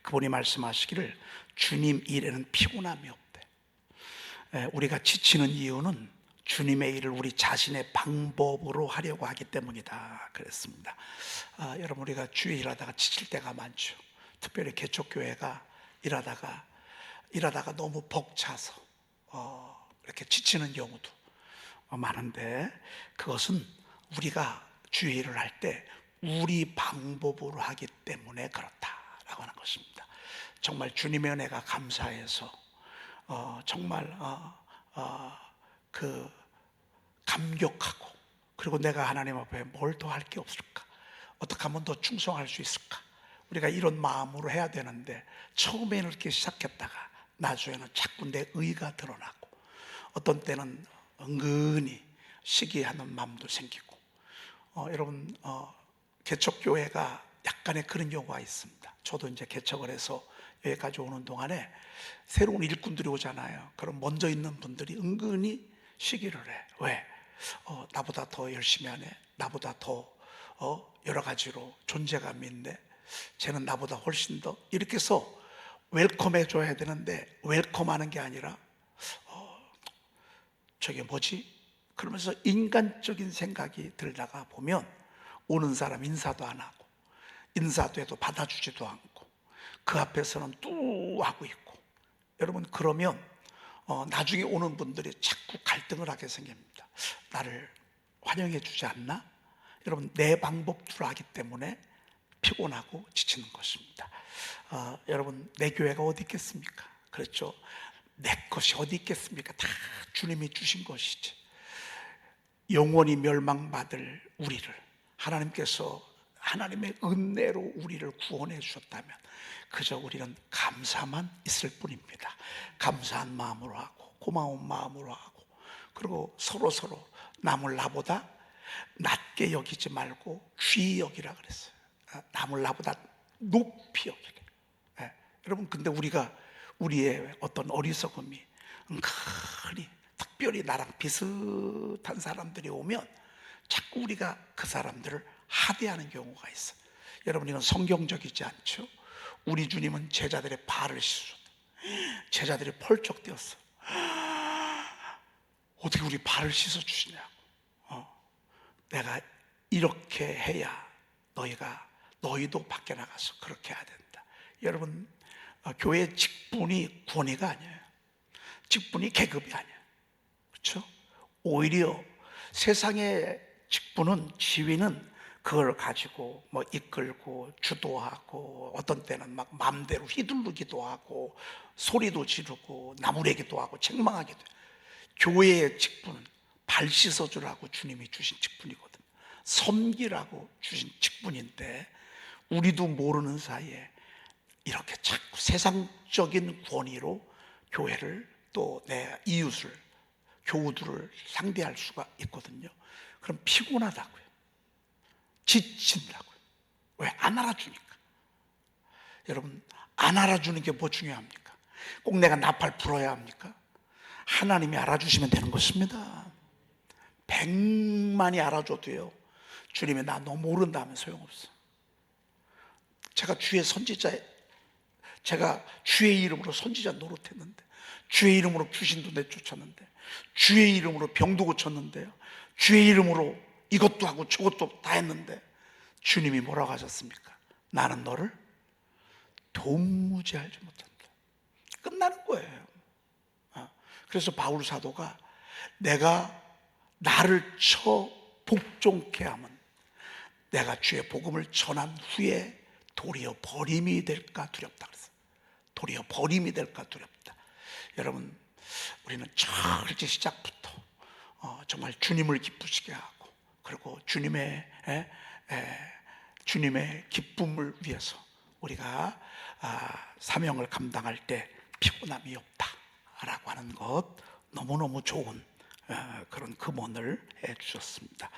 그분이 말씀하시기를 주님 일에는 피곤함이 없대. 우리가 지치는 이유는 주님의 일을 우리 자신의 방법으로 하려고 하기 때문이다 그랬습니다. 여러분, 우리가 주에 일하다가 지칠 때가 많죠. 특별히 개척교회가 일하다가 너무 벅차서 이렇게 지치는 경우도 많은데, 그것은 우리가 주의 일을 할 때 우리 방법으로 하기 때문에 그렇다라고 하는 것입니다. 정말 주님의 은혜가 감사해서 정말 감격하고, 그리고 내가 하나님 앞에 뭘 더 할 게 없을까, 어떻게 하면 더 충성할 수 있을까, 우리가 이런 마음으로 해야 되는데, 처음에는 이렇게 시작했다가 나중에는 자꾸 내 의가 드러나고, 어떤 때는 은근히 시기하는 마음도 생기고, 여러분, 개척교회가 약간의 그런 경우가 있습니다. 저도 이제 개척을 해서 여기까지 오는 동안에 새로운 일꾼들이 오잖아요. 그럼 먼저 있는 분들이 은근히 시기를 해. 왜? 나보다 더 열심히 하네, 나보다 더 여러 가지로 존재감이 있네, 쟤는 나보다 훨씬 더, 이렇게 해서 웰컴해 줘야 되는데 웰컴하는 게 아니라 저게 뭐지? 그러면서 인간적인 생각이 들다가 보면 오는 사람 인사도 안 하고, 인사도 해도 받아주지도 않고, 그 앞에서는 뚜 하고 있고. 여러분, 그러면 나중에 오는 분들이 자꾸 갈등을 하게 생깁니다. 나를 환영해 주지 않나? 여러분, 내 방법대로 하기 때문에 피곤하고 지치는 것입니다. 여러분, 내 교회가 어디 있겠습니까? 그렇죠? 내 것이 어디 있겠습니까? 다 주님이 주신 것이지. 영원히 멸망받을 우리를 하나님께서 하나님의 은혜로 우리를 구원해 주셨다면 그저 우리는 감사만 있을 뿐입니다. 감사한 마음으로 하고, 고마운 마음으로 하고, 그리고 서로 남을 나보다 낮게 여기지 말고 귀히 여기라 그랬어요. 남을 나보다 높이 여기래. 여러분, 근데 우리의 어떤 어리석음이 은근히, 특별히 나랑 비슷한 사람들이 오면 자꾸 우리가 그 사람들을 하대하는 경우가 있어. 여러분, 이건 성경적이지 않죠? 우리 주님은 제자들의 발을 씻으셨다. 제자들이 펄쩍 뛰었어. 어떻게 우리 발을 씻어주시냐고. 내가 이렇게 해야 너희도 밖에 나가서 그렇게 해야 된다. 여러분, 교회 직분이 권위가 아니에요. 직분이 계급이 아니에요. 그렇죠? 오히려 세상의 직분은, 지위는 그걸 가지고 뭐 이끌고 주도하고, 어떤 때는 막 마음대로 휘두르기도 하고, 소리도 지르고 나무래기도 하고 책망하기도 해요. 교회의 직분은 발 씻어주라고 주님이 주신 직분이거든요. 섬기라고 주신 직분인데, 우리도 모르는 사이에 이렇게 자꾸 세상적인 권위로 교회를, 또 내 이웃을, 교우들을 상대할 수가 있거든요. 그럼 피곤하다고요. 지친다고요. 왜? 안 알아주니까. 여러분, 안 알아주는 게 뭐 중요합니까? 꼭 내가 나팔 불어야 합니까? 하나님이 알아주시면 되는 것입니다. 100만이 알아줘도요, 주님이 나 너 모른다 하면 소용없어. 제가 주의 이름으로 선지자 노릇했는데, 주의 이름으로 귀신도 내쫓았는데, 주의 이름으로 병도 고쳤는데요, 주의 이름으로 이것도 하고 저것도 다 했는데 주님이 뭐라고 하셨습니까? 나는 너를 도무지 알지 못한다. 끝나는 거예요. 그래서 바울 사도가 내가 나를 쳐 복종케 하면 내가 주의 복음을 전한 후에 도리어 버림이 될까 두렵다 그랬어요. 도리어 버림이 될까 두렵다. 여러분, 우리는 철저히 시작부터 정말 주님을 기쁘시게 하고, 그리고 주님의 기쁨을 위해서 우리가 사명을 감당할 때 피곤함이 없다라고 하는 것, 너무너무 좋은 그런 금언을 해주셨습니다.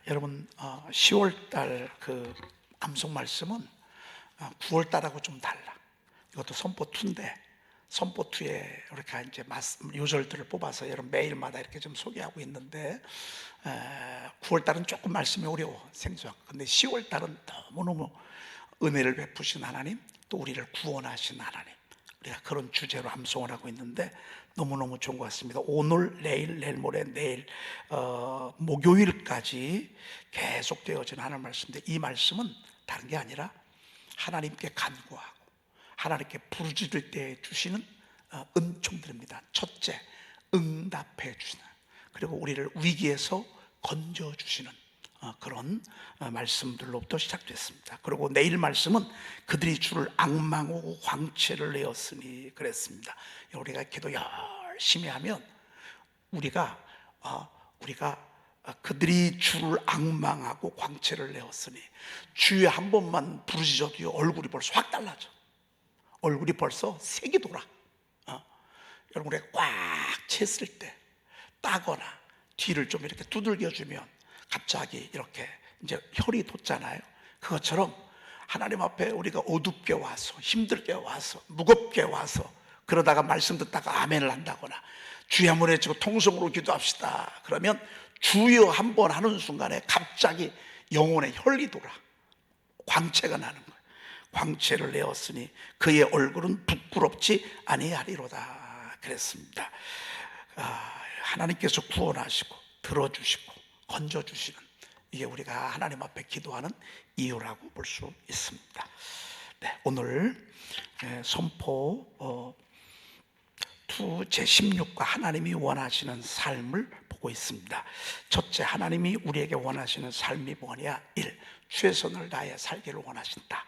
여러분, 10월달 그 암송 말씀은 9월달하고 좀 달라. 이것도 선포2인데, 선포2에 이렇게 이제 요절들을 뽑아서 여러분 매일마다 이렇게 좀 소개하고 있는데, 9월달은 조금 말씀이 어려워, 생소하고. 근데 10월달은 너무너무 은혜를 베푸신 하나님, 또 우리를 구원하신 하나님, 우리가 그런 주제로 함송을 하고 있는데 너무너무 좋은 것 같습니다. 오늘, 내일 모레, 내일 목요일까지 계속되어지는 하나님 말씀인데, 이 말씀은 다른 게 아니라 하나님께 간구하고 하나님께 부르짖을 때 주시는 은총들입니다. 첫째, 응답해 주시는, 그리고 우리를 위기에서 건져주시는 그런 말씀들로부터 시작됐습니다. 그리고 내일 말씀은 그들이 주를 앙망하고 광채를 내었으니 그랬습니다. 우리가 기도 열심히 하면 우리가 그들이 주를 앙망하고 광채를 내었으니, 주에 한 번만 부르짖어도 얼굴이 벌써 확 달라져. 얼굴이 벌써 색이 돌아. 여러분, 우리가 꽉 챘을 때 따거나 뒤를 좀 이렇게 두들겨주면 갑자기 이렇게 이제 혈이 돋잖아요. 그것처럼 하나님 앞에 우리가 어둡게 와서, 힘들게 와서, 무겁게 와서, 그러다가 말씀 듣다가 아멘을 한다거나, 주여 한번 외치고 통성으로 기도합시다 그러면 주여 한번 하는 순간에 갑자기 영혼에 혈이 돌아 광채가 나는 거예요. 광채를 내었으니 그의 얼굴은 부끄럽지 아니하리로다 그랬습니다. 하나님께서 구원하시고 들어주시고 건져주시는, 이게 우리가 하나님 앞에 기도하는 이유라고 볼 수 있습니다. 네, 오늘 선포 제16과 하나님이 원하시는 삶을 보고 있습니다. 첫째, 하나님이 우리에게 원하시는 삶이 뭐냐? 1. 최선을 다해 살기를 원하신다.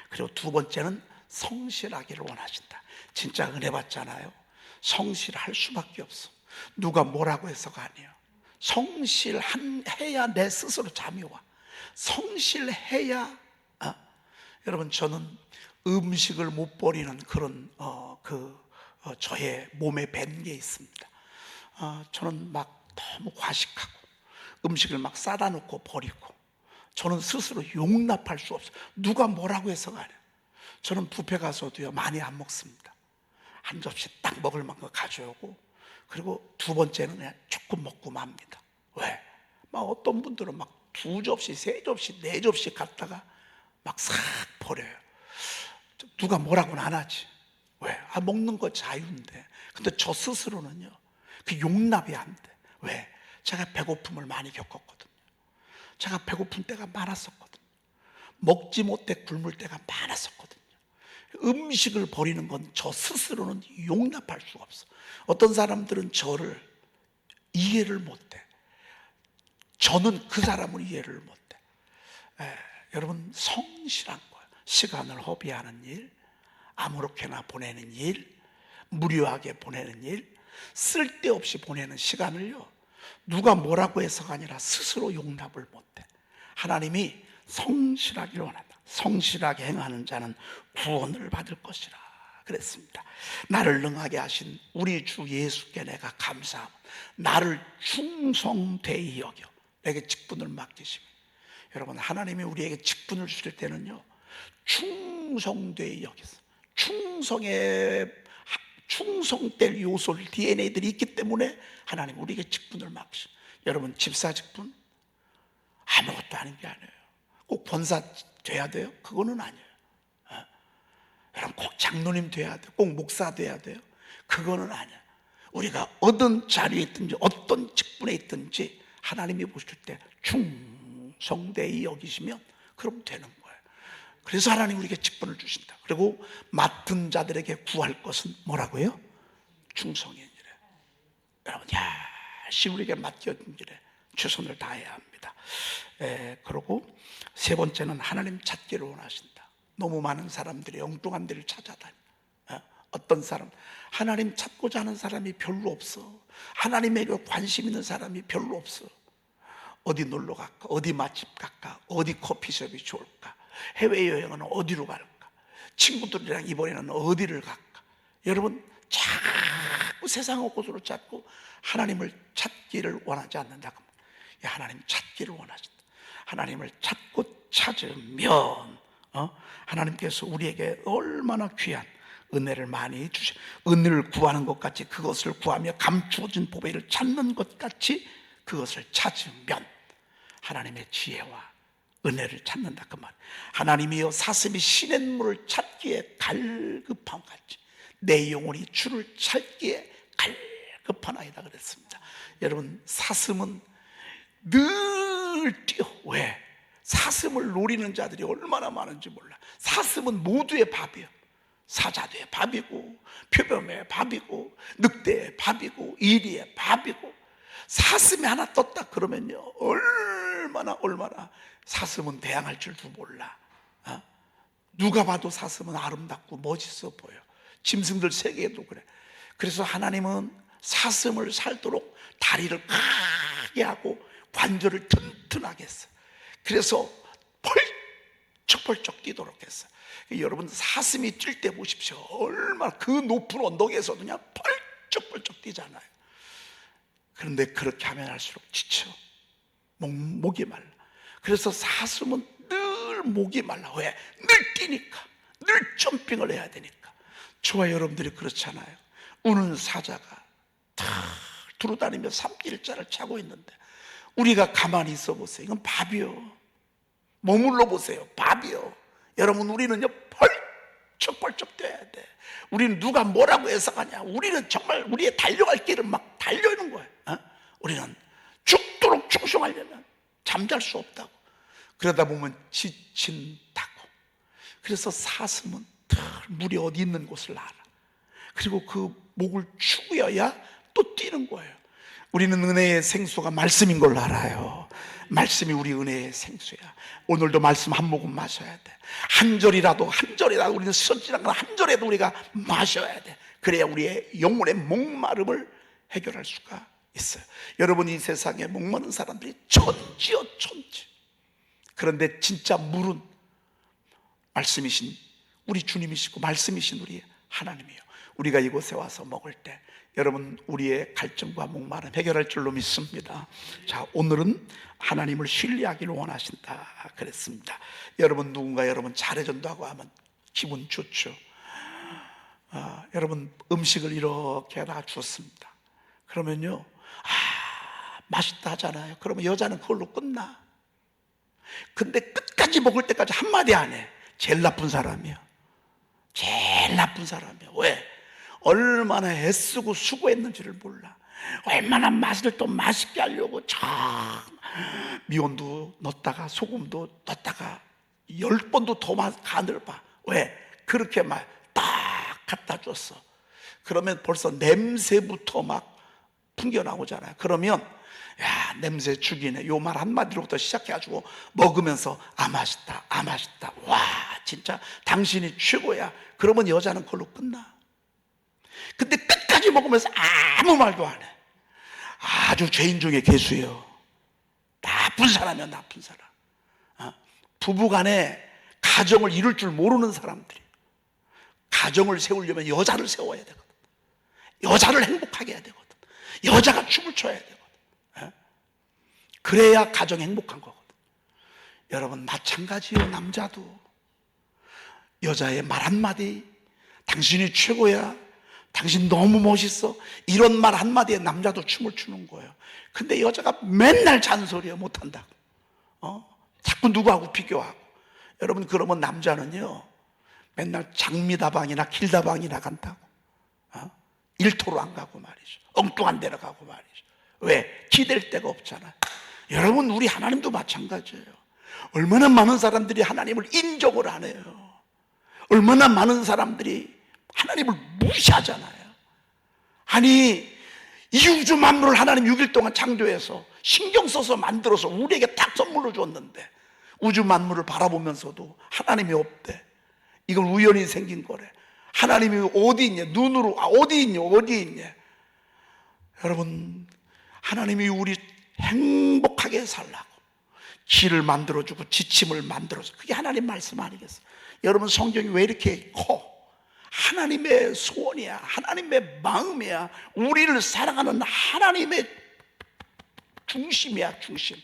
그리고 두 번째는 성실하기를 원하신다. 진짜 은혜 받잖아요. 성실할 수밖에 없어. 누가 뭐라고 해서가 아니에요. 성실해야 내 스스로 잠이 와. 성실해야 여러분, 저는 음식을 못 버리는 그런 저의 몸에 밴 게 있습니다. 저는 막 너무 과식하고 음식을 막 싸다 놓고 버리고, 저는 스스로 용납할 수 없어요. 누가 뭐라고 해서가 아니에요. 저는 뷔페 가서도요 많이 안 먹습니다. 한 접시 딱 먹을 만큼 가져오고, 그리고 두 번째는 그냥 조금 먹고 맙니다. 왜? 막 어떤 분들은 막 2접시, 3접시, 4접시 갖다가 막 싹 버려요. 누가 뭐라고는 안 하지. 왜? 먹는 거 자유인데. 근데 저 스스로는요, 그 용납이 안 돼. 왜? 제가 배고픔을 많이 겪었거든요. 제가 배고픈 때가 많았었거든요. 먹지 못해 굶을 때가 많았었거든요. 음식을 버리는 건 저 스스로는 용납할 수가 없어. 어떤 사람들은 저를 이해를 못해. 저는 그 사람을 이해를 못해. 여러분, 성실한 거예요. 시간을 허비하는 일, 아무렇게나 보내는 일, 무료하게 보내는 일, 쓸데없이 보내는 시간을요, 누가 뭐라고 해서가 아니라 스스로 용납을 못해. 하나님이 성실하기를 원한다. 성실하게 행하는 자는 구원을 받을 것이라 그랬습니다. 나를 능하게 하신 우리 주 예수께 내가 감사하고, 나를 충성되이 여겨 내게 직분을 맡기시며, 여러분, 하나님이 우리에게 직분을 주실 때는요 충성되이 여기서, 충성될 요소를, DNA들이 있기 때문에 하나님 우리에게 직분을 맡기시고, 여러분, 집사 직분 아무것도 아닌 게 아니에요. 꼭 권사 돼야 돼요? 그거는 아니에요. 여러분, 꼭 장로님 돼야 돼요? 꼭 목사 돼야 돼요? 그거는 아니에요. 우리가 어떤 자리에 있든지 어떤 직분에 있든지 하나님이 보실 때 충성되이 여기시면 그럼 되는 거예요. 그래서 하나님 우리에게 직분을 주신다. 그리고 맡은 자들에게 구할 것은 뭐라고요? 충성이니라. 여러분, 열심히 우리에게 맡겨진 일에 최선을 다해야 합니다. 그리고 세 번째는 하나님 찾기를 원하신다. 너무 많은 사람들이 엉뚱한 데를 찾아다니. 어떤 사람, 하나님 찾고자 하는 사람이 별로 없어. 하나님에게 관심 있는 사람이 별로 없어. 어디 놀러 갈까? 어디 맛집 갈까? 어디 커피숍이 좋을까? 해외여행은 어디로 갈까? 친구들이랑 이번에는 어디를 갈까? 여러분, 자꾸 세상 곳으로 찾고 하나님을 찾기를 원하지 않는다. 하나님 찾기를 원하신다. 하나님을 찾고 찾으면 하나님께서 우리에게 얼마나 귀한 은혜를 많이 주시, 은혜를 구하는 것 같이, 그것을 구하며 감추어진 보배를 찾는 것 같이 그것을 찾으면 하나님의 지혜와 은혜를 찾는다 그 말. 하나님이여 사슴이 시냇물을 찾기에 갈급함 같이 내 영혼이 주를 찾기에 갈급하나이다 그랬습니다. 여러분, 사슴은 늘 뛰어. 왜? 사슴을 노리는 자들이 얼마나 많은지 몰라. 사슴은 모두의 밥이에요. 사자도의 밥이고, 표범의 밥이고, 늑대의 밥이고, 이리의 밥이고. 사슴이 하나 떴다 그러면요, 얼마나 사슴은 대항할 줄도 몰라. 누가 봐도 사슴은 아름답고 멋있어 보여. 짐승들 세계에도 그래. 그래서 하나님은 사슴을 살도록 다리를 크게 하고 관절을 튼튼하게 했어요. 그래서 펄쩍펄쩍 뛰도록 했어요. 여러분, 사슴이 뛸 때 보십시오. 얼마나 그 높은 언덕에서도 그냥 펄쩍펄쩍 뛰잖아요. 그런데 그렇게 하면 할수록 지쳐. 목이 말라. 그래서 사슴은 늘 목이 말라. 왜? 늘 뛰니까. 늘 점핑을 해야 되니까. 저와 여러분들이 그렇잖아요. 우는 사자가 탁 두루다니며 산길자를 차고 있는데 우리가 가만히 있어 보세요. 이건 밥이요. 머물러 보세요. 밥이요. 여러분, 우리는요 펄쩍펄쩍 뛰어야 돼. 우리는 누가 뭐라고 해석하냐. 우리는 정말 우리의 달려갈 길을 막 달려있는 거예요. 우리는 죽도록 충성하려면 잠잘 수 없다고. 그러다 보면 지친다고. 그래서 사슴은 물이 어디 있는 곳을 알아. 그리고 그 목을 축여야 또 뛰는 거예요. 우리는 은혜의 생수가 말씀인 걸 알아요. 말씀이 우리 은혜의 생수야. 오늘도 말씀 한 모금 마셔야 돼. 한 절이라도 우리는 쓰러지는 한 절에도 우리가 마셔야 돼. 그래야 우리의 영혼의 목마름을 해결할 수가 있어요. 여러분, 이 세상에 목마른 사람들이 천지요 천지. 그런데 진짜 물은 말씀이신 우리 주님이시고 말씀이신 우리 하나님이에요. 우리가 이곳에 와서 먹을 때 여러분, 우리의 갈증과 목마름 해결할 줄로 믿습니다. 자, 오늘은 하나님을 신뢰하기를 원하신다 그랬습니다. 여러분, 누군가 여러분 잘해준다고 하면 기분 좋죠. 여러분, 음식을 이렇게 다 줬습니다. 그러면요, 맛있다 하잖아요. 그러면 여자는 그걸로 끝나. 근데 끝까지 먹을 때까지 한마디 안 해. 제일 나쁜 사람이야. 제일 나쁜 사람이야. 왜? 얼마나 애쓰고 수고했는지를 몰라. 얼마나 맛을 또 맛있게 하려고 참 미원도 넣었다가 소금도 넣었다가 10번도 더 간을 봐. 왜? 그렇게 막 딱 갖다 줬어. 그러면 벌써 냄새부터 막 풍겨나오잖아요. 그러면 야, 냄새 죽이네. 요 말 한마디로부터 시작해가지고 먹으면서 맛있다, 맛있다. 와, 진짜 당신이 최고야. 그러면 여자는 그걸로 끝나. 근데 끝까지 먹으면서 아무 말도 안 해. 아주 죄인 중에 괴수예요. 나쁜 사람이야, 나쁜 사람. 부부간에 가정을 이룰 줄 모르는 사람들이. 가정을 세우려면 여자를 세워야 되거든. 여자를 행복하게 해야 되거든. 여자가 춤을 춰야 되거든. 그래야 가정이 행복한 거거든. 여러분, 마찬가지요. 남자도 여자의 말 한마디, 당신이 최고야, 당신 너무 멋있어, 이런 말 한마디에 남자도 춤을 추는 거예요. 근데 여자가 맨날 잔소리해. 못한다고. 자꾸 누구하고 비교하고. 여러분, 그러면 남자는요 맨날 장미다방이나 길다방이나 간다고. 일토로 안 가고 말이죠. 엉뚱한 데로 가고 말이죠. 왜? 기댈 데가 없잖아요. 여러분, 우리 하나님도 마찬가지예요. 얼마나 많은 사람들이 하나님을 인정을 안 해요. 얼마나 많은 사람들이 하나님을 무시하잖아요. 아니, 이 우주 만물을 하나님 6일 동안 창조해서 신경 써서 만들어서 우리에게 딱 선물로 줬는데 우주 만물을 바라보면서도 하나님이 없대. 이건 우연히 생긴 거래. 하나님이 어디 있냐? 눈으로 어디 있냐? 여러분, 하나님이 우리 행복하게 살라고 길을 만들어주고 지침을 만들어서, 그게 하나님 말씀 아니겠어요? 여러분, 성경이 왜 이렇게 커? 하나님의 소원이야. 하나님의 마음이야. 우리를 사랑하는 하나님의 중심이야, 중심.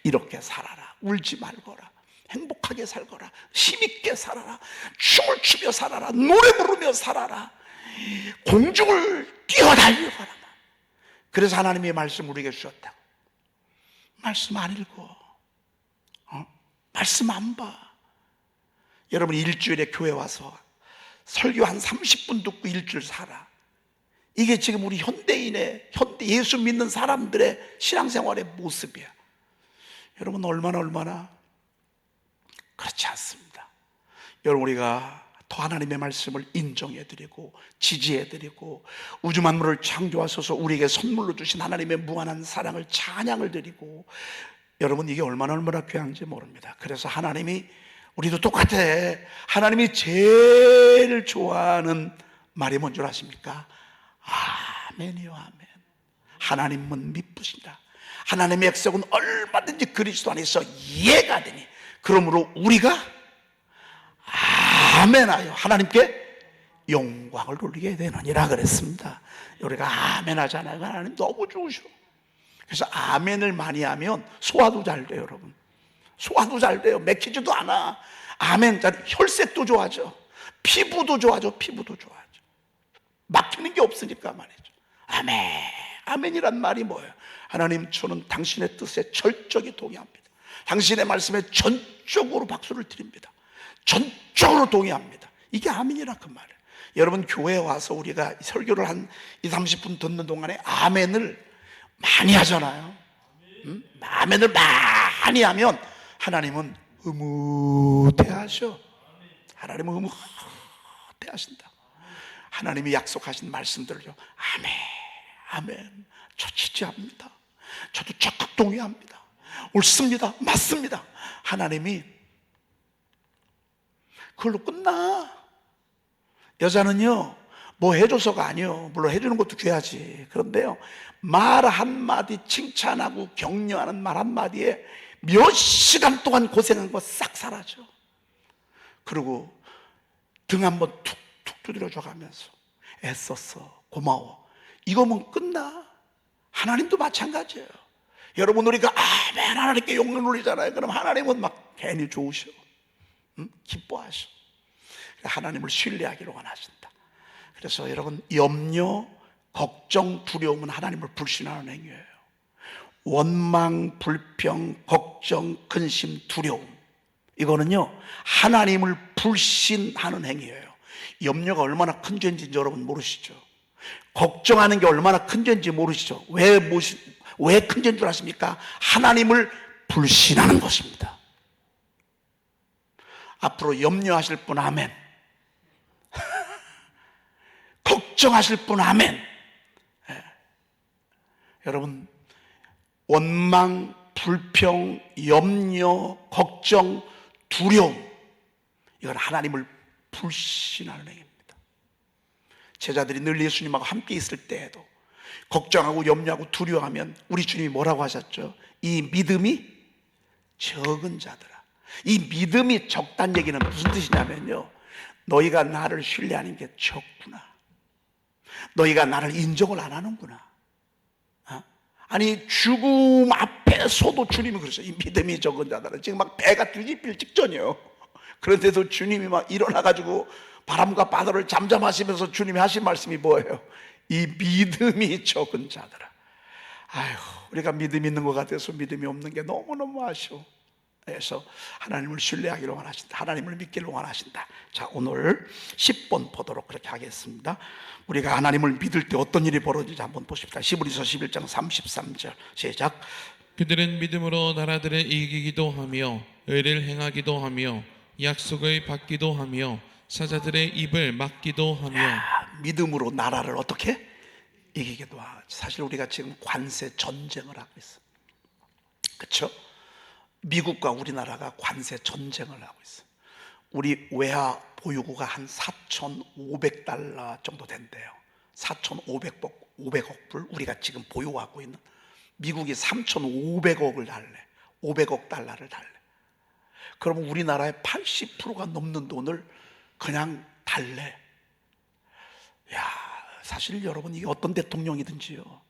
이렇게 살아라. 울지 말거라. 행복하게 살거라. 힘있게 살아라. 춤을 추며 살아라. 노래 부르며 살아라. 공중을 뛰어달려가라. 그래서 하나님의 말씀 우리에게 주셨다고. 말씀 안 읽어. 말씀 안 봐. 여러분 일주일에 교회 와서 설교 한 30분 듣고 일주일 살아. 이게 지금 우리 현대 예수 믿는 사람들의 신앙생활의 모습이야. 여러분 얼마나 그렇지 않습니다. 여러분 우리가 더 하나님의 말씀을 인정해드리고 지지해드리고 우주 만물을 창조하셔서 우리에게 선물로 주신 하나님의 무한한 사랑을 찬양을 드리고, 여러분 이게 얼마나 귀한지 모릅니다. 그래서 하나님이, 우리도 똑같아, 하나님이 제일 좋아하는 말이 뭔 줄 아십니까? 아멘이요 아멘. 하나님은 미쁘신다. 하나님의 약속은 얼마든지 그리스도 안에서 예가 되니 그러므로 우리가 아멘하여 하나님께 영광을 돌리게 되느니라 그랬습니다. 우리가 아멘 하잖아요. 하나님 너무 좋으셔. 그래서 아멘을 많이 하면 소화도 잘 돼요. 여러분 소화도 잘 돼요. 맥히지도 않아. 아멘, 혈색도 좋아져, 피부도 좋아져. 막히는 게 없으니까 말이죠. 아멘. 아멘이란 말이 뭐예요? 하나님, 저는 당신의 뜻에 철저히 동의합니다. 당신의 말씀에 전적으로 박수를 드립니다. 전적으로 동의합니다. 이게 아멘이란 그 말이에요. 여러분 교회에 와서 우리가 설교를 한 20-30분 듣는 동안에 아멘을 많이 하잖아요. 아멘을 많이 하면 하나님은 흐뭇해하셔. 하나님은 흐뭇해하신다. 하나님이 약속하신 말씀들을요, 아멘, 저 지지합니다. 저도 적극 동의합니다. 옳습니다. 맞습니다. 하나님이 그걸로 끝나. 여자는요 뭐 해줘서가 아니요, 물론 해주는 것도 귀하지. 그런데요 말 한마디 칭찬하고 격려하는 말 한마디에 몇 시간 동안 고생한 거 싹 사라져. 그리고 등 한번 툭툭 두드려줘 가면서 애썼어, 고마워, 이거면 끝나. 하나님도 마찬가지예요. 여러분 우리가 아멘 하나님께 용을 올리잖아요. 그럼 하나님은 막 괜히 좋으셔. 기뻐하셔. 하나님을 신뢰하기를 원하신다. 그래서 여러분 염려, 걱정, 두려움은 하나님을 불신하는 행위예요. 원망, 불평, 걱정, 근심, 두려움, 이거는요 하나님을 불신하는 행위예요. 염려가 얼마나 큰 죄인지 여러분 모르시죠? 걱정하는 게 얼마나 큰 죄인지 모르시죠? 왜 큰 죄인 줄 아십니까? 하나님을 불신하는 것입니다. 앞으로 염려하실 분 아멘, 걱정하실 분 아멘. 여러분 원망, 불평, 염려, 걱정, 두려움, 이건 하나님을 불신하는 행위입니다. 제자들이 늘 예수님하고 함께 있을 때에도 걱정하고 염려하고 두려워하면 우리 주님이 뭐라고 하셨죠? 이 믿음이 적은 자들아. 이 믿음이 적다는 얘기는 무슨 뜻이냐면요, 너희가 나를 신뢰하는 게 적구나, 너희가 나를 인정을 안 하는구나. 아니 죽음 앞에서도 주님이 그러세요. 이 믿음이 적은 자들은 지금 막 배가 뒤집힐 직전이에요. 그런데도 주님이 막 일어나가지고 바람과 바다를 잠잠하시면서 주님이 하신 말씀이 뭐예요? 이 믿음이 적은 자들아. 아휴, 우리가 믿음이 있는 것 같아서 믿음이 없는 게 너무너무 아쉬워. 그래서 하나님을 신뢰하기를 원하신다. 하나님을 믿기를 원하신다. 자, 오늘 10번 보도록 그렇게 하겠습니다. 우리가 하나님을 믿을 때 어떤 일이 벌어지는지 한번 보십시다. 히브리서 11장 33절 시작. 그들은 믿음으로 나라들을 이기기도 하며 의를 행하기도 하며 약속을 받기도 하며 사자들의 입을 막기도 하며. 믿음으로 나라를 어떻게? 이기기도 하죠. 사실 우리가 지금 관세 전쟁을 하고 있어요. 그렇죠? 미국과 우리나라가 관세 전쟁을 하고 있어요. 우리 외화 보유고가 한 4,500달러 정도 된대요. 4,500억 불 우리가 지금 보유하고 있는, 미국이 3,500억을 달래. 500억 달러를 달래. 그러면 우리나라의 80%가 넘는 돈을 그냥 달래. 야, 사실 여러분 이게 어떤 대통령이든지요,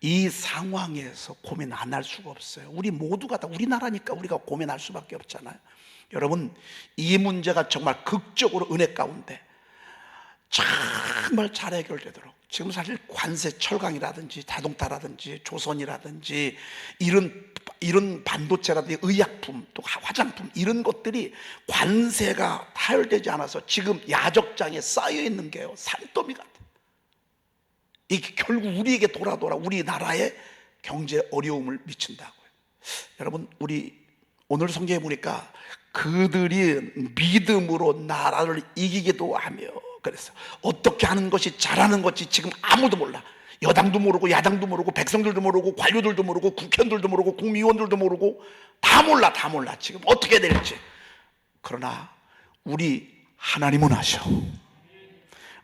이 상황에서 고민 안 할 수가 없어요. 우리 모두가 다 우리나라니까 우리가 고민할 수밖에 없잖아요. 여러분 이 문제가 정말 극적으로 은혜 가운데 정말 잘 해결되도록, 지금 사실 관세 철강이라든지 자동차라든지 조선이라든지 이런 이런 반도체라든지 의약품 또 화장품 이런 것들이 관세가 타결되지 않아서 지금 야적장에 쌓여 있는 게요, 산더미 같아요. 이게 결국 우리에게 돌아 우리나라에 경제 어려움을 미친다고요. 여러분, 우리 오늘 성경에 보니까 그들이 믿음으로 나라를 이기기도 하며, 그래서 어떻게 하는 것이 잘하는 것이 지금 아무도 몰라. 여당도 모르고 야당도 모르고 백성들도 모르고 관료들도 모르고 국회의원들도 모르고 국무위원들도 모르고 다 몰라, 다 몰라 지금 어떻게 해야 될지. 그러나 우리 하나님은 아셔.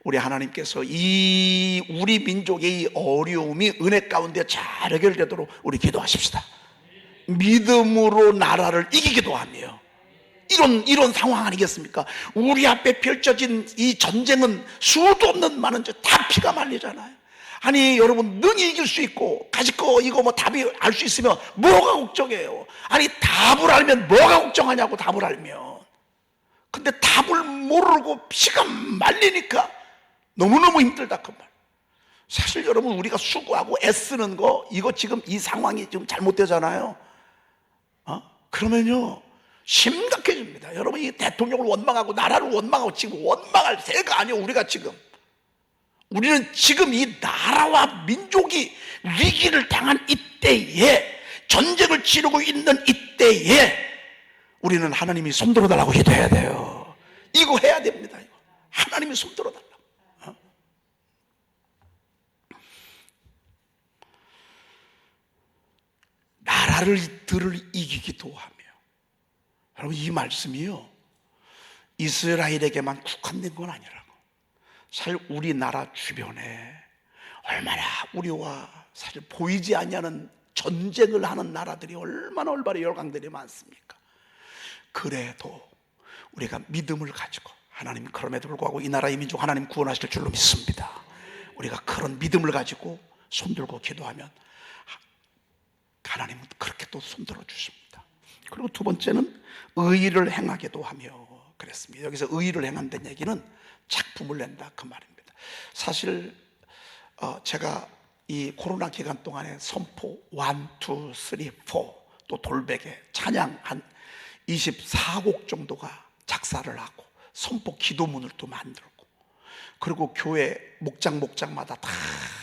우리 하나님께서 이 우리 민족의 이 어려움이 은혜 가운데 잘 해결되도록 우리 기도하십시다. 믿음으로 나라를 이기기도 하며, 이런 상황 아니겠습니까? 우리 앞에 펼쳐진 이 전쟁은 수도 없는 많은 다 피가 말리잖아요. 아니 여러분, 능히 이길 수 있고 가지고 이거 뭐 답이 알 수 있으면 뭐가 걱정해요? 아니 답을 알면 뭐가 걱정하냐고, 답을 알면. 근데 답을 모르고 피가 말리니까 너무너무 힘들다 그 말. 사실 여러분, 우리가 수고하고 애쓰는 거 이거 지금 이 상황이 지금 잘못되잖아요. 그러면요 심각해집니다. 여러분, 이 대통령을 원망하고 나라를 원망하고 지금 원망할 새가 아니에요. 우리는 지금 이 나라와 민족이 위기를 당한 이때에, 전쟁을 치르고 있는 이때에 우리는 하나님이 손들어 달라고 기도해야 돼요. 이거 해야 됩니다. 이거. 하나님이 손들어 달라고. 나라들을 이기기도 하며. 여러분, 이 말씀이요 이스라엘에게만 국한된 건 아니라고. 사실 우리나라 주변에 얼마나 우리와 사실 보이지 않는 전쟁을 하는 나라들이 얼마나 올바른 열강들이 많습니까? 그래도 우리가 믿음을 가지고, 하나님 그럼에도 불구하고 이 나라의 민족 하나님 구원하실 줄로 믿습니다. 우리가 그런 믿음을 가지고 손들고 기도하면 하나님은 그렇게 또 손들어 주십니다. 그리고 두 번째는 의의를 행하게도 하며 그랬습니다. 여기서 의의를 행한다는 얘기는 작품을 낸다 그 말입니다. 사실 제가 이 코로나 기간 동안에 선포 1, 2, 3, 4 또 돌베개 찬양 한 24곡 정도가 작사를 하고 선포 기도문을 또 만들고, 그리고 교회 목장마다 다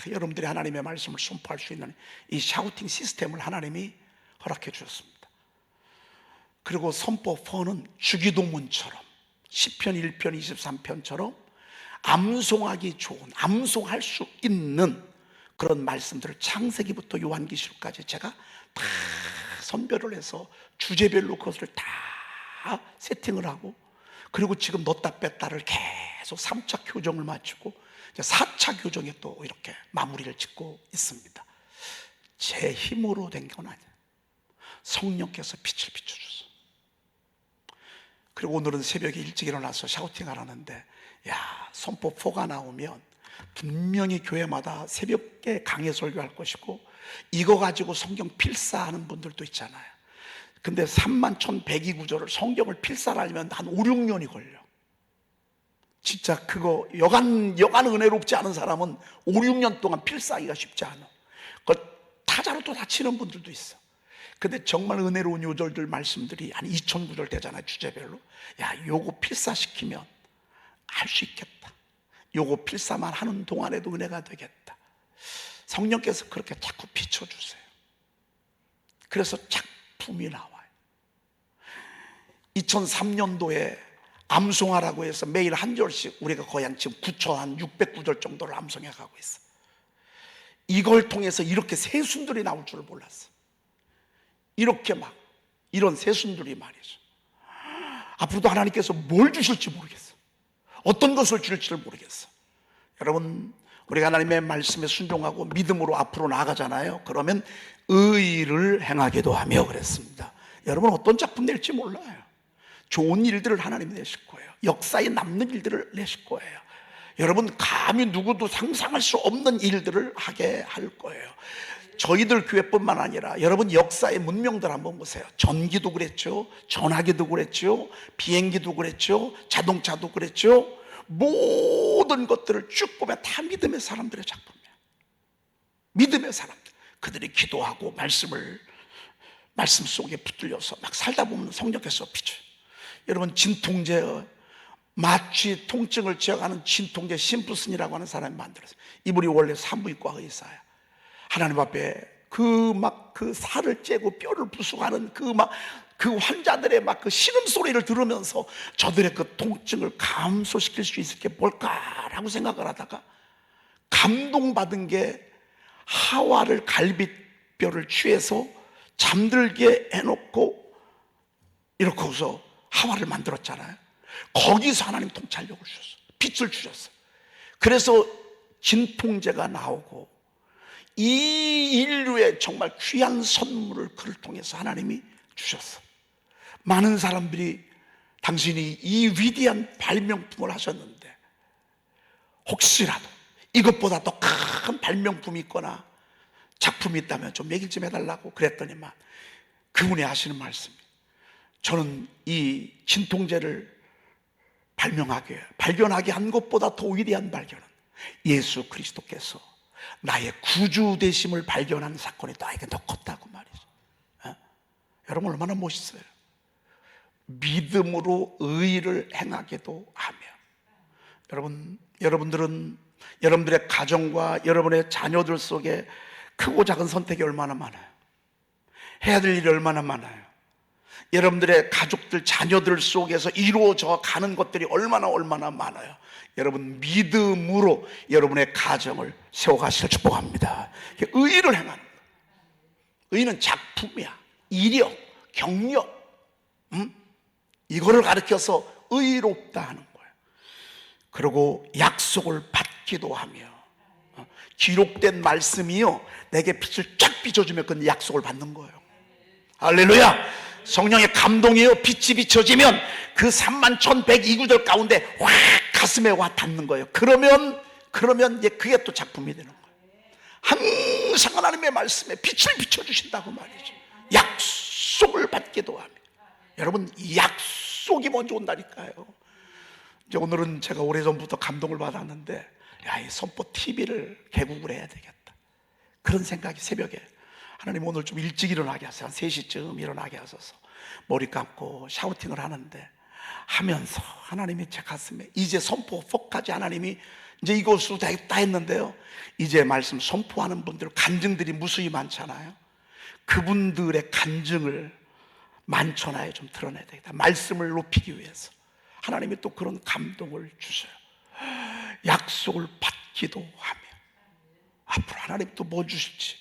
여러분들이 하나님의 말씀을 선포할 수 있는 이 샤우팅 시스템을 하나님이 허락해 주셨습니다. 그리고 선포 4는 주기도문처럼 시편 1편 23편처럼 암송하기 좋은, 암송할 수 있는 그런 말씀들을 창세기부터 요한계시록까지 제가 다 선별을 해서 주제별로 그것을 다 세팅을 하고, 그리고 지금 넣었다 뺐다를 계속 3차 교정을 마치고 이제 4차 교정에 또 이렇게 마무리를 짓고 있습니다. 제 힘으로 된 건 아니에요. 성령께서 빛을 비춰주셔서. 그리고 오늘은 새벽에 일찍 일어나서 샤우팅을 하는데, 야, 선포 4가 나오면 분명히 교회마다 새벽에 강해 설교할 것이고, 이거 가지고 성경 필사하는 분들도 있잖아요. 근데 31,102구절을 성경을 필사하려면 한 5, 6년이 걸려. 진짜 그거 여간 은혜롭지 않은 사람은 5, 6년 동안 필사하기가 쉽지 않아. 그 타자로 또 다치는 분들도 있어. 근데 정말 은혜로운 요절들 말씀들이 한 2,000구절 되잖아요, 주제별로. 야, 요거 필사시키면 할 수 있겠다. 요거 필사만 하는 동안에도 은혜가 되겠다. 성령께서 그렇게 자꾸 비춰주세요. 그래서 작품이 나와요. 2003년도에 암송하라고 해서 매일 한 절씩 우리가 거의 한 지금 9,600구절 정도를 암송해 가고 있어. 이걸 통해서 이렇게 새순들이 나올 줄을 몰랐어. 이렇게 막 이런 새순들이 말이죠. 앞으로도 하나님께서 뭘 주실지 모르겠어. 어떤 것을 주실지를 모르겠어. 여러분, 우리가 하나님의 말씀에 순종하고 믿음으로 앞으로 나아가잖아요. 그러면 의의를 행하기도 하며 그랬습니다. 여러분, 어떤 작품 낼지 몰라요. 좋은 일들을 하나님이 내실 거예요. 역사에 남는 일들을 내실 거예요. 여러분, 감히 누구도 상상할 수 없는 일들을 하게 할 거예요. 저희들 교회뿐만 아니라 여러분 역사의 문명들 한번 보세요. 전기도 그랬죠, 전화기도 그랬죠, 비행기도 그랬죠, 자동차도 그랬죠. 모든 것들을 쭉 보면 다 믿음의 사람들의 작품이에요. 믿음의 사람들, 그들이 기도하고 말씀을 말씀 속에 붙들려서 막 살다 보면 성령께서 비춰요. 여러분, 진통제, 마취 통증을 지어가는 진통제 심프슨이라고 하는 사람이 만들었어요. 이분이 원래 산부인과 의사야. 하나님 앞에 그 살을 째고 뼈를 부수가는 그 환자들의 그 신음소리를 들으면서 저들의 그 통증을 감소시킬 수 있을 게 뭘까라고 생각을 하다가 감동받은 게 하와를 갈비뼈를 취해서 잠들게 해놓고 이렇게서 하와를 만들었잖아요. 거기서 하나님 통찰력을 주셨어요. 빛을 주셨어요. 그래서 진통제가 나오고 이 인류의 정말 귀한 선물을 그를 통해서 하나님이 주셨어. 많은 사람들이 당신이 이 위대한 발명품을 하셨는데 혹시라도 이것보다 더 큰 발명품이 있거나 작품이 있다면 좀 얘기 좀 해달라고 그랬더니만 그분이 하시는 말씀이, 저는 이 진통제를 발견하게 한 것보다 더 위대한 발견은 예수 그리스도께서 나의 구주 되심을 발견한 사건이 나에게 더 컸다고 말이죠. 여러분, 얼마나 멋있어요. 믿음으로 의를 행하게도 하며. 여러분들은 여러분들의 가정과 여러분의 자녀들 속에 크고 작은 선택이 얼마나 많아요. 해야 될 일이 얼마나 많아요. 여러분들의 가족들, 자녀들 속에서 이루어져 가는 것들이 얼마나 많아요. 여러분, 믿음으로 여러분의 가정을 세워가시길 축복합니다. 의를 행하는 거예요. 의는 작품이야. 이력, 경력, 이거를 가르쳐서 의롭다 하는 거예요. 그리고 약속을 받기도 하며, 기록된 말씀이요 내게 빛을 쫙 비춰주면 그 약속을 받는 거예요. 할렐루야. 성령의 감동이요 빛이 비춰지면 그 31,102구절 가운데 확 가슴에 와 닿는 거예요. 그러면 이제 그게 또 작품이 되는 거예요. 항상 하나님의 말씀에 빛을 비춰주신다고 말이죠. 약속을 받기도 하며. 여러분, 이 약속이 먼저 온다니까요. 이제 오늘은 제가 오래전부터 감동을 받았는데, 이 선포 TV를 개국을 해야 되겠다, 그런 생각이 새벽에, 하나님 오늘 좀 일찍 일어나게 하세요. 한 3시쯤 일어나게 하셔서 머리 감고 샤우팅을 하면서 하나님이 제 가슴에, 이제 선포 4까지 하나님이 이제 이것으로 다 했는데요, 이제 말씀 선포하는 분들 간증들이 무수히 많잖아요. 그분들의 간증을 만천하에 좀 드러내야 되겠다. 말씀을 높이기 위해서 하나님이 또 그런 감동을 주셔요. 약속을 받기도 하며 앞으로 하나님 또 뭐 주실지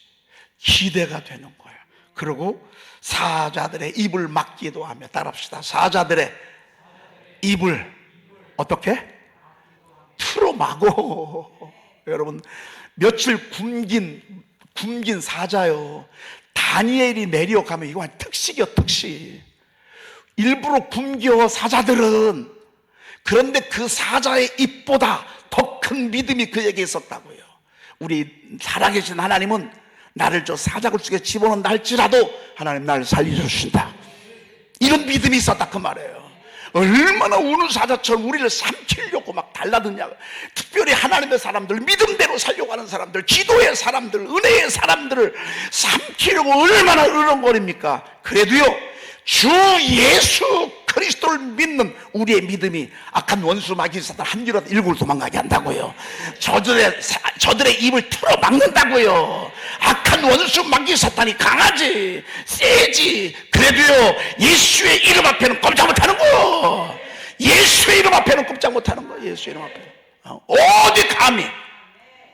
기대가 되는 거예요. 그리고 사자들의 입을 막기도 하며, 따라합시다. 사자들의 입을 어떻게? 틀어막어. 여러분, 며칠 굶긴 사자요, 다니엘이 내려가면 이거 특식이요, 특식. 일부러 굶겨 사자들은. 그런데 그 사자의 입보다 더 큰 믿음이 그에게 있었다고요. 우리 살아계신 하나님은 나를 저 사자굴 속에 집어넣는다 할지라도 하나님 나를 살려주신다, 이런 믿음이 있었다 그 말이에요. 얼마나 우는 사자처럼 우리를 삼키려고 막 달라드냐. 특별히 하나님의 사람들, 믿음대로 살려고 하는 사람들, 기도의 사람들, 은혜의 사람들을 삼키려고 얼마나 으렁거립니까? 그래도요, 주 예수 그리스도를 믿는 우리의 믿음이 악한 원수 마귀 사탄 한 줄이라도 일굴 도망가게 한다고요. 저들의 입을 틀어 막는다고요. 악한 원수 마귀 사탄이 강하지, 세지. 그래도요, 예수의 이름 앞에는 꼼짝 못하는 거예요. 예수의 이름 앞에는 꼼짝 못하는 거예요. 예수의 이름 앞에 어디 감히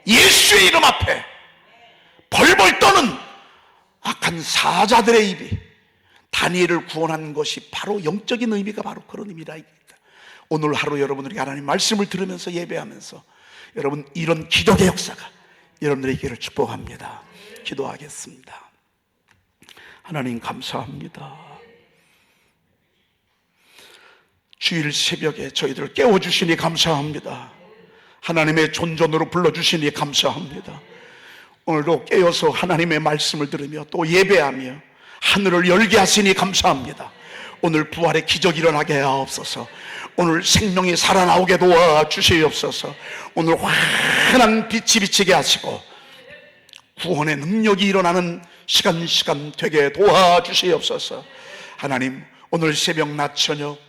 예수의 이름 앞에 벌벌 떠는 악한 사자들의 입이 다니엘을 구원한 것이 바로 영적인 의미가 바로 그런 의미라입니다. 오늘 하루 여러분들이 하나님 말씀을 들으면서 예배하면서 여러분, 이런 기적의 역사가 여러분들의 길을 축복합니다. 기도하겠습니다. 하나님 감사합니다. 주일 새벽에 저희들을 깨워주시니 감사합니다. 하나님의 존전으로 불러주시니 감사합니다. 오늘도 깨어서 하나님의 말씀을 들으며 또 예배하며 하늘을 열게 하시니 감사합니다. 오늘 부활의 기적이 일어나게 하옵소서. 오늘 생명이 살아나오게 도와주시옵소서. 오늘 환한 빛이 비치게 하시고 구원의 능력이 일어나는 시간 되게 도와주시옵소서. 하나님, 오늘 새벽 낮 저녁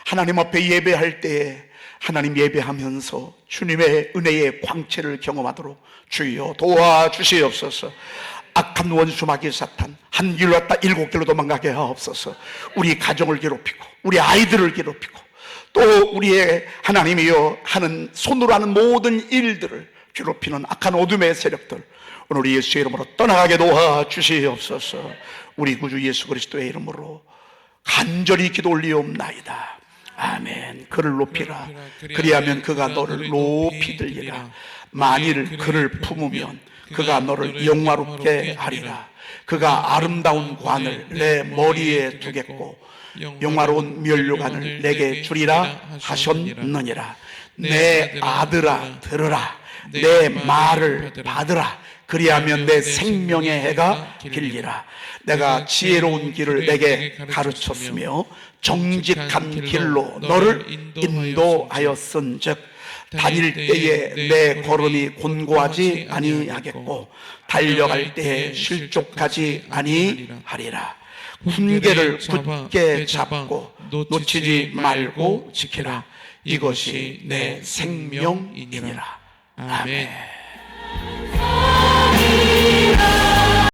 하나님 앞에 예배할 때에 하나님 예배하면서 주님의 은혜의 광채를 경험하도록 주여 도와주시옵소서. 악한 원수 마귀 사탄 한 길로 왔다 7길로 도망가게 하옵소서. 우리 가정을 괴롭히고 우리 아이들을 괴롭히고 또 우리의 하나님이여 하는 손으로 하는 모든 일들을 괴롭히는 악한 어둠의 세력들 오늘 예수의 이름으로 떠나가게 도와주시옵소서. 우리 구주 예수 그리스도의 이름으로 간절히 기도 올리옵나이다. 아멘. 그를 높이라. 그리하면 그가 너를 높이 들리라. 만일 그를 품으면 그가 너를 영화롭게 하리라. 그가 아름다운 관을 내 머리에 두겠고 영화로운 면류관을 내게 주리라 하셨느니라. 내 아들아 들으라. 내 말을 받으라. 그리하면 내 생명의 해가 길리라. 내가 지혜로운 길을 내게 가르쳤으며 정직한 길로 너를 인도하였은즉 다닐 때에 내 걸음이 곤고하지 아니하겠고 달려갈 때에 실족하지 아니하리라. 훈계를 굳게 잡고 놓치지 말고 지키라. 이것이 내 생명이니라. 아멘.